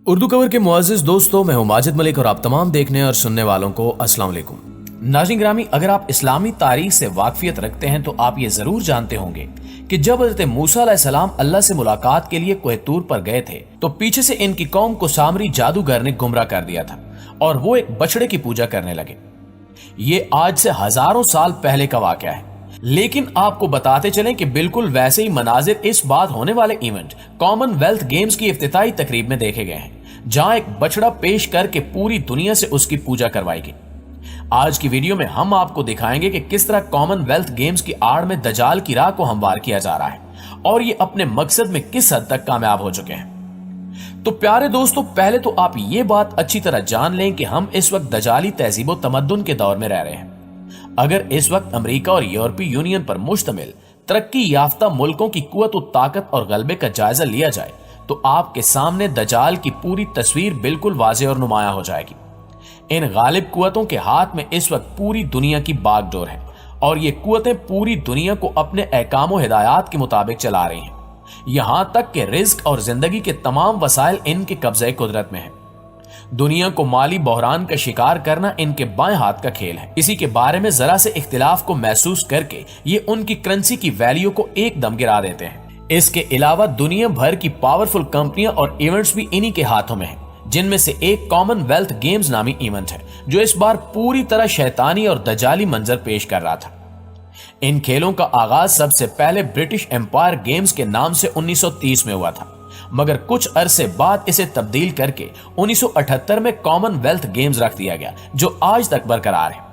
Urdu cover के मुअज़्ज़िज़ दोस्तों, मैं हूं माजिद मलिक और आप तमाम देखने और सुनने वालों को अस्सलाम वालेकुम। नाज़रीन ग्रामी, अगर आप इस्लामी तारीख से वाकफियत रखते हैं तो आप ये जरूर जानते होंगे कि जब हज़रत मूसा अलैहिस्सलाम अल्लाह से मुलाकात के लिए कोह तूर पर गए थे तो पीछे से इनकी कौम को सामरी जादूगर ने गुमराह कर दिया था और वो एक बछड़े की पूजा करने लगे। ये आज से हजारों साल पहले का वाकया है, लेकिन आपको बताते चलें कि बिल्कुल वैसे ही मनाजिर इस बात होने वाले इवेंट कॉमनवेल्थ गेम्स की इफ्तिताही तकरीब में देखे गए हैं, जहां एक बछड़ा पेश करके पूरी दुनिया से उसकी पूजा करवाई गई। आज की वीडियो में हम आपको दिखाएंगे कि किस तरह कॉमनवेल्थ गेम्स की आड़ में दजाल की राह को हमवार किया जा रहा है और ये अपने मकसद में किस हद तक कामयाब हो चुके हैं। तो प्यारे दोस्तों, पहले तो आप ये बात अच्छी तरह जान लें कि हम इस वक्त दजाली तहजीब तमद्दुन के दौर में रह रहे हैं। अगर इस वक्त अमेरिका और यूरोपीय यूनियन पर मुश्तमिल तरक्की याफ्ता मुल्कों की कुव्वत और ताकत और गलबे का जायजा लिया जाए तो आपके सामने दजाल की पूरी तस्वीर बिल्कुल वाज़ेह और नुमायां हो जाएगी। इन गालिब कुव्वतों के हाथ में इस वक्त पूरी दुनिया की बागडोर है और ये कुव्वतें पूरी दुनिया को अपने अहकाम और हिदायत के मुताबिक चला रही हैं। यहां तक कि रिज्क और जिंदगी के तमाम वसाइल इनके कब्जे कुदरत में है। दुनिया को माली बहरान का शिकार करना इनके बाएं हाथ का खेल है। इसी के बारे में जरा से इख्तिलाफ को महसूस करके ये उनकी करेंसी की वैल्यू को एकदम गिरा देते हैं। इसके अलावा दुनिया भर की पावरफुल कंपनियां और इवेंट्स भी इन्हीं के हाथों में हैं, जिनमें से एक कॉमनवेल्थ गेम्स नामी इवेंट है जो इस बार पूरी तरह शैतानी और दजाली मंजर पेश कर रहा था। इन खेलों का आगाज सबसे पहले ब्रिटिश एम्पायर गेम्स के नाम से 1930 में हुआ था, मगर कुछ अरसे बाद इसे तब्दील करके 1978 में कॉमनवेल्थ गेम्स रख दिया गया, जो आज तक बरकरार है।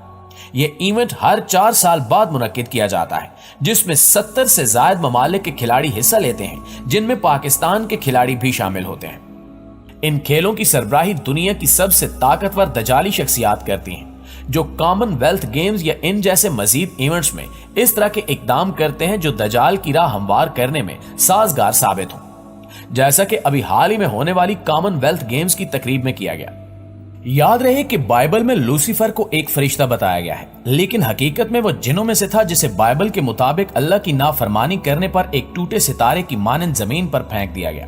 यह इवेंट हर 4 साल बाद मुनक्किद किया जाता है, जिसमें 70 से ज्यादा ममालिक के खिलाड़ी हिस्सा लेते हैं, जिनमें पाकिस्तान के खिलाड़ी भी शामिल होते हैं। इन खेलों की सरबराही दुनिया की सबसे ताकतवर दजाली शख्सियात करती हैं, जो कॉमनवेल्थ गेम्स या इन जैसे मजीद इवेंट्स में इस तरह के इकदाम करते हैं जो दजाल की राह हमवार करने में साजगार साबित हों, जैसा कि अभी हाल ही में होने वाली कॉमनवेल्थ गेम्स की तकरीब में किया गया। याद रहे कि बाइबल में लूसीफर को एक फरिश्ता बताया गया है, लेकिन हकीकत में वो जिन्नों में से था, जिसे बाइबल के मुताबिक अल्लाह की नाफरमानी करने पर एक टूटे सितारे की मानंद जमीन पर फेंक दिया गया।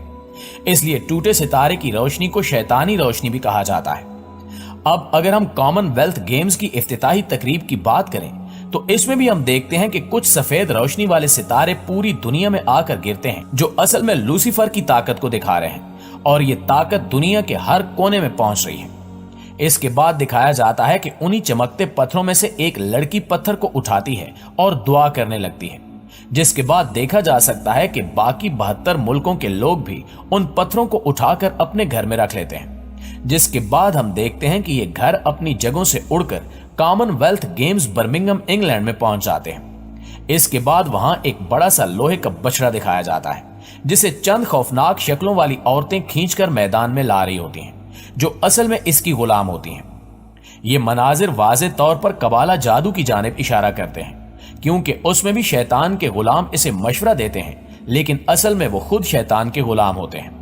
इसलिए टूटे सितारे की रोशनी को शैतानी रोशनी भी कहा जाता है। अब अगर हम कॉमनवेल्थ गेम्स की इफ्तिताही तकरीब की बात करें तो इसमें भी हम देखते हैं कि कुछ सफेद रोशनी वाले सितारे पूरी दुनिया में आकर गिरते हैं, जो असल में लूसीफर की ताकत को दिखा रहे हैं और ये ताकत दुनिया के हर कोने में पहुंच रही है। इसके बाद दिखाया जाता है कि उन्हीं चमकते पत्थरों में से एक लड़की पत्थर को उठाती है और दुआ करने लगती है, जिसके बाद देखा जा सकता है कि बाकी 72 मुल्कों के लोग भी उन पत्थरों को उठाकर अपने घर में रख लेते हैं, जिसके बाद हम देखते हैं कि ये घर अपनी जगहों से उड़कर कॉमनवेल्थ गेम्स बर्मिंघम इंग्लैंड में पहुंच जाते हैं। इसके बाद वहां एक बड़ा सा लोहे का बछड़ा दिखाया जाता है, जिसे चंद खौफनाक शक्लों वाली औरतें खींचकर मैदान में ला रही होती हैं, जो असल में इसकी गुलाम होती हैं। ये मनाजिर वाज़े तौर पर कबाला जादू की जानिब इशारा करते हैं, क्योंकि उसमें भी शैतान के गुलाम इसे मशवरा देते हैं, लेकिन असल में वो खुद शैतान के गुलाम होते हैं।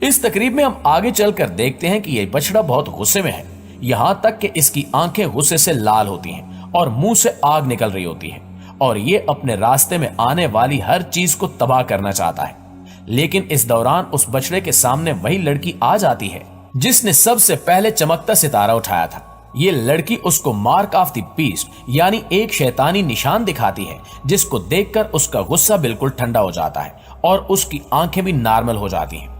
इस तकरीब में हम आगे चलकर देखते हैं कि यह बछड़ा बहुत गुस्से में है, यहां तक कि इसकी आंखें गुस्से से लाल होती हैं और मुंह से आग निकल रही होती है और ये अपने रास्ते में आने वाली हर चीज को तबाह करना चाहता है। लेकिन इस दौरान उस बछड़े के सामने वही लड़की आ जाती है जिसने सबसे पहले चमकता सितारा उठाया था। ये लड़की उसको मार्क ऑफ द बीस्ट यानी एक शैतानी निशान दिखाती है, जिसको देखकर उसका गुस्सा बिल्कुल ठंडा हो जाता है और उसकी आंखें भी नॉर्मल हो जाती हैं।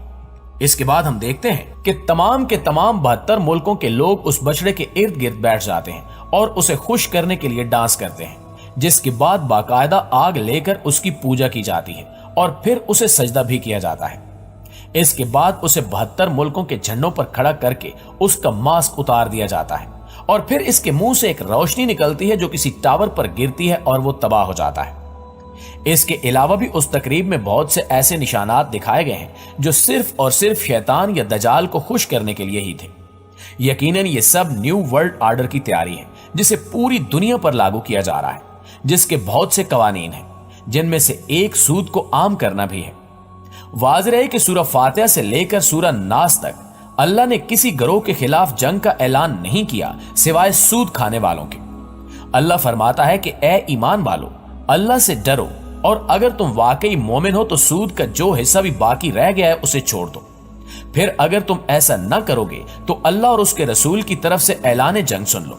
इसके बाद हम देखते हैं कि तमाम के तमाम 72 मुल्कों के लोग उस बछड़े के इर्द गिर्द बैठ जाते हैं और उसे खुश करने के लिए डांस करते हैं, जिसके बाद बाकायदा आग लेकर उसकी पूजा की जाती है और फिर उसे सजदा भी किया जाता है। इसके बाद उसे 72 मुल्कों के झंडों पर खड़ा करके उसका मास्क उतार दिया जाता है और फिर इसके मुंह से एक रोशनी निकलती है जो किसी टावर पर गिरती है और वो तबाह हो जाता है। इसके अलावा भी उस तकरीब में बहुत से ऐसे निशानात दिखाए गए हैं जो सिर्फ और सिर्फ शैतान या दजाल को खुश करने के लिए ही थे। यकीनन ये सब न्यू वर्ल्ड ऑर्डर की तैयारी है, जिसे पूरी दुनिया पर लागू किया जा रहा है, जिसके बहुत से कवानीन हैं, जिनमें से एक सूद को आम करना भी है। वाज़ेह है कि सूरह फातिहा से लेकर सूरह नास तक अल्लाह ने किसी गिरोह के खिलाफ जंग का ऐलान नहीं किया सिवाय सूद खाने वालों के। अल्लाह फरमाता है कि ए ईमान वालो, अल्लाह से डरो और अगर तुम वाकई मोमिन हो तो सूद का जो हिस्सा भी बाकी रह गया है उसे छोड़ दो। پھر اگر تم ایسا نہ کرو گے تو اللہ اور اس کے رسول کی طرف سے اعلان جنگ سن لو۔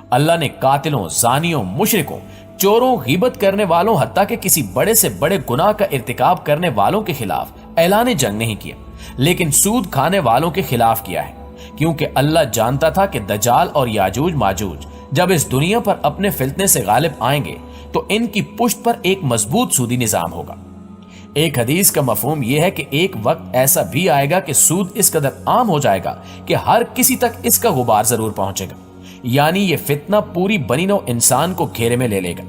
اللہ نے قاتلوں، زانیوں، مشرکوں، چوروں، غیبت کرنے والوں، حتیٰ کہ کسی بڑے سے بڑے گناہ کا ارتکاب کرنے والوں کے خلاف اعلان جنگ نہیں کیا، لیکن سود کھانے والوں کے خلاف کیا ہے، کیونکہ اللہ جانتا تھا کہ دجال اور یاجوج ماجوج جب اس دنیا پر اپنے فتنے سے غالب آئیں گے تو ان کی پشت پر ایک مضبوط سودی نظام ہوگا۔ ایک حدیث کا مفہوم یہ ہے کہ ایک وقت ایسا بھی آئے گا کہ سود اس قدر عام ہو جائے گا کہ ہر کسی تک اس کا غبار ضرور پہنچے گا، یعنی یہ فتنہ پوری بنی نوع انسان کو گھیرے میں لے لے گا۔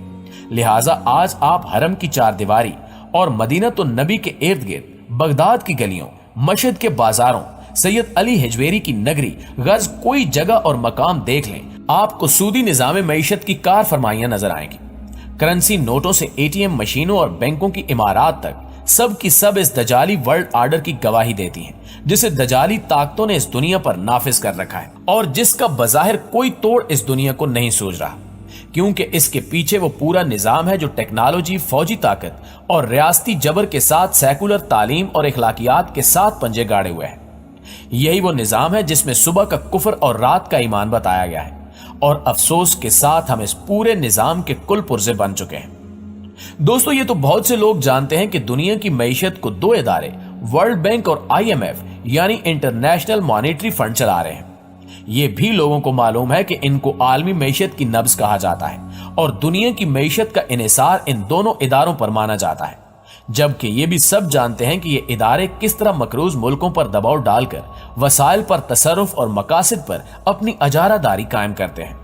لہٰذا آج آپ حرم کی چار دیواری اور مدینہ النبی کے ارد گرد، بغداد کی گلیوں، مشہد کے بازاروں، سید علی ہجویری کی نگری، غرض کوئی جگہ اور مقام دیکھ لیں، آپ کو سودی نظام معیشت کی کار فرمائیاں نظر آئیں گی۔ کرنسی نوٹوں سے اے ٹی ایم مشینوں اور بینکوں کی عمارات تک سب کی سب اس دجالی ورلڈ آرڈر کی گواہی دیتی ہیں، جسے دجالی طاقتوں نے اس دنیا پر نافذ کر رکھا ہے اور جس کا بظاہر کوئی توڑ اس دنیا کو نہیں سوچ رہا، کیونکہ اس کے پیچھے وہ پورا نظام ہے جو ٹیکنالوجی، فوجی طاقت اور ریاستی جبر کے ساتھ سیکولر تعلیم اور اخلاقیات کے ساتھ پنجے گاڑے ہوئے ہیں۔ یہی وہ نظام ہے جس میں صبح کا کفر اور رات کا ایمان بتایا گیا ہے، اور افسوس کے ساتھ ہم اس پورے نظام کے کل پرزے بن چکے ہیں۔ دوستو، یہ تو بہت سے لوگ جانتے ہیں کہ دنیا کی معیشت کو دو ادارے، ورلڈ بینک اور IMF یعنی انٹرنیشنل مانیٹری فنڈ چلا رہے ہیں۔ یہ بھی لوگوں کو معلوم ہے کہ ان کو عالمی معیشت کی نبض کہا جاتا ہے اور دنیا کی معیشت کا انحصار ان دونوں اداروں پر مانا جاتا ہے، جبکہ یہ بھی سب جانتے ہیں کہ یہ ادارے کس طرح مقروض ملکوں پر دباؤ ڈال کر وسائل پر تصرف اور مقاصد پر اپنی اجارہ داری قائم کرتے ہیں۔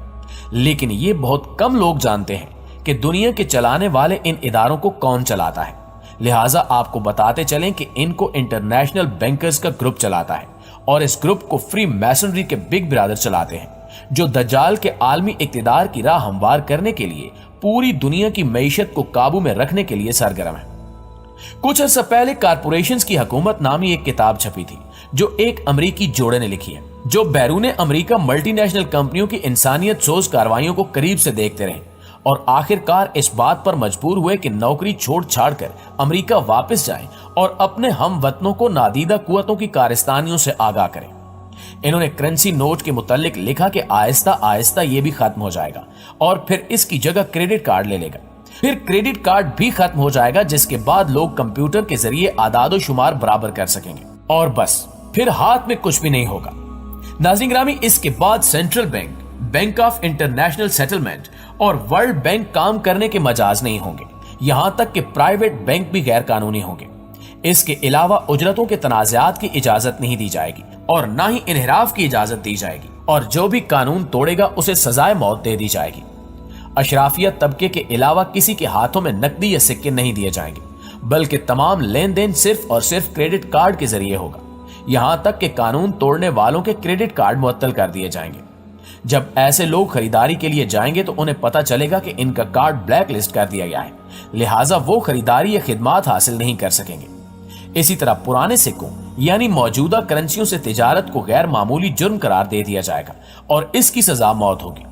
لیکن یہ بہت کم لوگ جانتے ہیں کہ دنیا کے چلانے والے ان اداروں کو کون چلاتا ہے۔ لہٰذا آپ کو بتاتے چلیں کہ ان کو انٹرنیشنل بینکرز کا گروپ چلاتا ہے، اور اس گروپ کو فری میسنری کے بگ برادر چلاتے ہیں، جو دجال کے عالمی اقتدار کی راہ ہموار کرنے کے لیے پوری دنیا کی معیشت کو قابو میں رکھنے کے لیے سرگرم ہے۔ کچھ عرصہ پہلے کارپوریشنز کی حکومت نامی ایک کتاب چھپی تھی جو ایک امریکی جوڑے نے لکھی ہے، جو بیرون امریکہ ملٹی نیشنل کمپنیوں کی انسانیت سوز کارروائیوں کو قریب سے دیکھتے رہے اور آخر کار اس بات پر مجبور ہوئے کہ نوکری چھوڑ چھاڑ کر امریکہ واپس جائیں اور اپنے ہم وطنوں کو نادیدہ قوتوں کی کارستانیوں سے آگاہ کریں۔ انہوں نے کرنسی نوٹ کے متعلق لکھا کہ آہستہ آہستہ یہ بھی ختم ہو جائے گا اور پھر اس کی جگہ کریڈٹ کارڈ لے لے گا، پھر کریڈٹ کارڈ بھی ختم ہو جائے گا، جس کے بعد لوگ کمپیوٹر کے ذریعے اعداد و شمار برابر کر سکیں گے، اور بس پھر ہاتھ میں کچھ بھی نہیں ہوگا۔ ناظرین گرامی، اس کے بعد central bank, bank of international settlement اور ورلڈ بینک کام کرنے کے مجاز نہیں ہوں گے، یہاں تک کہ پرائیویٹ بینک بھی غیر قانونی ہوں گے۔ اس کے علاوہ اجرتوں کے تنازعات کی اجازت نہیں دی جائے گی اور نہ ہی انحراف کی اجازت دی جائے گی، اور جو بھی قانون توڑے گا اسے سزائے موت دے دی جائے گی۔ اشرافیہ طبقے کے علاوہ کسی کے ہاتھوں میں نقدی یا سکے نہیں دیے جائیں گے، بلکہ تمام لین دین صرف اور صرف کریڈٹ کارڈ کے ذریعے ہوگا، یہاں تک کہ قانون توڑنے والوں کے کریڈٹ کارڈ معطل کر دیے جائیں گے۔ جب ایسے لوگ خریداری کے لیے جائیں گے تو انہیں پتہ چلے گا کہ ان کا کارڈ بلیک لسٹ کر دیا گیا ہے، لہٰذا وہ خریداری یا خدمات حاصل نہیں کر سکیں گے۔ اسی طرح پرانے سکوں یعنی موجودہ کرنسیوں سے تجارت کو غیر معمولی جرم قرار دے دیا جائے گا اور اس کی سزا موت ہوگی۔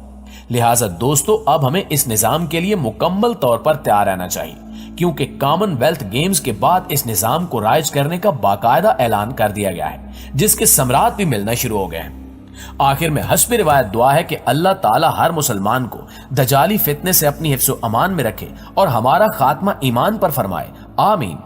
لہٰذا دوستو، اب ہمیں اس نظام کے لیے مکمل طور پر تیار رہنا چاہیے، کیونکہ کامن ویلتھ گیمز کے بعد اس نظام کو رائج کرنے کا باقاعدہ اعلان کر دیا گیا ہے، جس کے ثمرات بھی ملنا شروع ہو گئے ہیں۔ آخر میں حسب روایت دعا ہے کہ اللہ تعالی ہر مسلمان کو دجالی فتنے سے اپنی حفظ و امان میں رکھے اور ہمارا خاتمہ ایمان پر فرمائے، آمین۔